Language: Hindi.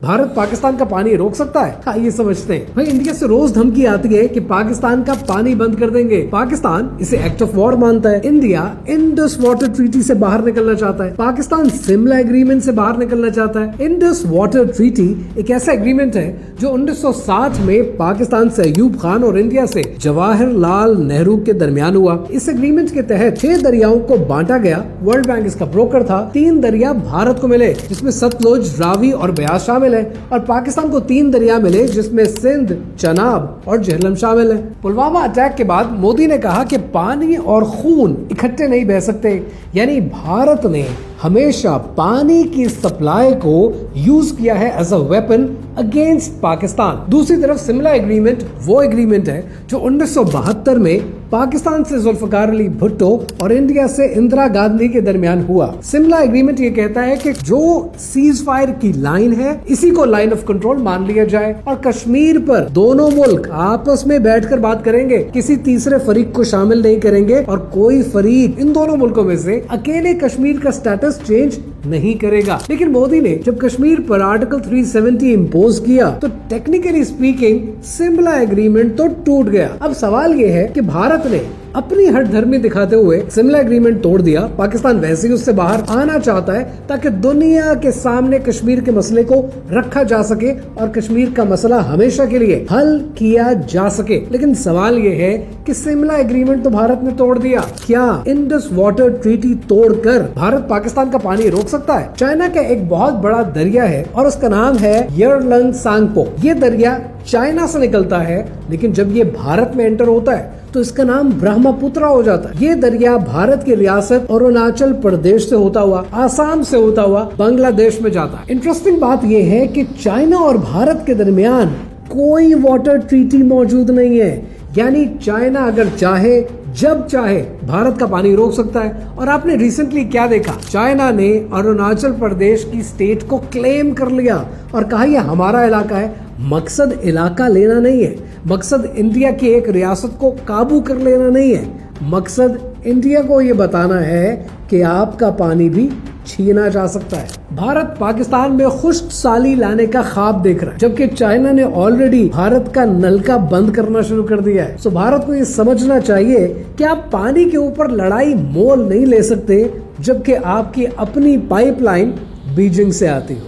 भारत पाकिस्तान का पानी रोक सकता है? आइए समझते हैं। भाई, इंडिया से रोज धमकी आती है कि पाकिस्तान का पानी बंद कर देंगे। पाकिस्तान इसे एक्ट ऑफ वॉर मानता है। इंडिया इंडस वाटर ट्रीटी से बाहर निकलना चाहता है। पाकिस्तान शिमला एग्रीमेंट से बाहर निकलना चाहता है। इंडस वाटर ट्रीटी एक ऐसा एग्रीमेंट है जो 1960 में पाकिस्तान से अयूब खान और इंडिया से जवाहरलाल नेहरू के दरमियान हुआ। इस एग्रीमेंट के तहत 6 दरियाओं को बांटा गया। वर्ल्ड बैंक इसका ब्रोकर था। 3 दरिया भारत को मिले जिसमें सतलुज, रावी और ब्यास शामिल है और पाकिस्तान को 3 दरिया मिले जिसमें सिंध, चनाब और झेलम शामिल है। पुलवामा अटैक के बाद मोदी ने कहा कि पानी और खून इकट्ठे नहीं बह सकते, यानी भारत ने हमेशा पानी की सप्लाई को यूज किया है as a weapon against Pakistan. दूसरी तरफ शिमला एग्रीमेंट वो एग्रीमेंट है जो 1972 में पाकिस्तान से जुल्फकार अली भुट्टो और इंडिया से इंदिरा गांधी के दरमियान हुआ। शिमला एग्रीमेंट ये कहता है कि जो सीज फायर की लाइन है इसी को लाइन ऑफ कंट्रोल मान लिया जाए और कश्मीर पर दोनों मुल्क आपस में बैठकर बात करेंगे, किसी तीसरे फरीक को शामिल नहीं करेंगे और कोई फरीक इन दोनों मुल्कों में से अकेले कश्मीर का स्टेटस चेंज नहीं करेगा। लेकिन मोदी ने जब कश्मीर पर आर्टिकल 370 इम्पोज किया तो टेक्निकली स्पीकिंग शिमला एग्रीमेंट तो टूट गया। अब सवाल ये है कि भारत ने अपनी हठधर्मी दिखाते हुए शिमला एग्रीमेंट तोड़ दिया। पाकिस्तान वैसे ही उससे बाहर आना चाहता है ताकि दुनिया के सामने कश्मीर के मसले को रखा जा सके और कश्मीर का मसला हमेशा के लिए हल किया जा सके। लेकिन सवाल ये है कि शिमला एग्रीमेंट तो भारत ने तोड़ दिया, क्या इंडस वाटर ट्रीटी तोड़कर भारत पाकिस्तान का पानी रोक सकता है? चाइना का एक बहुत बड़ा दरिया है और उसका नाम है यरलंग सांगपो। ये दरिया चाइना से निकलता है, लेकिन जब ये भारत में एंटर होता है तो इसका नाम ब्रह्मपुत्र हो जाता है। ये दरिया भारत की रियासत अरुणाचल प्रदेश से होता हुआ, आसाम से होता हुआ बांग्लादेश में जाता है। इंटरेस्टिंग बात यह है कि चाइना और भारत के दरमियान कोई वाटर ट्रीटी मौजूद नहीं है, यानी चाइना अगर चाहे जब चाहे भारत का पानी रोक सकता है। और आपने रिसेंटली क्या देखा, चाइना ने अरुणाचल प्रदेश की स्टेट को क्लेम कर लिया और कहा यह हमारा इलाका है। मकसद इलाका लेना नहीं है, मकसद इंडिया की एक रियासत को काबू कर लेना नहीं है, मकसद इंडिया को ये बताना है कि आपका पानी भी छीना जा सकता है। भारत पाकिस्तान में खुश्क साली लाने का ख्वाब देख रहा है, जबकि चाइना ने ऑलरेडी भारत का नलका बंद करना शुरू कर दिया है। सो भारत को ये समझना चाहिए कि आप पानी के ऊपर लड़ाई मोल नहीं ले सकते, जबकि आपकी अपनी पाइपलाइन बीजिंग से आती हो।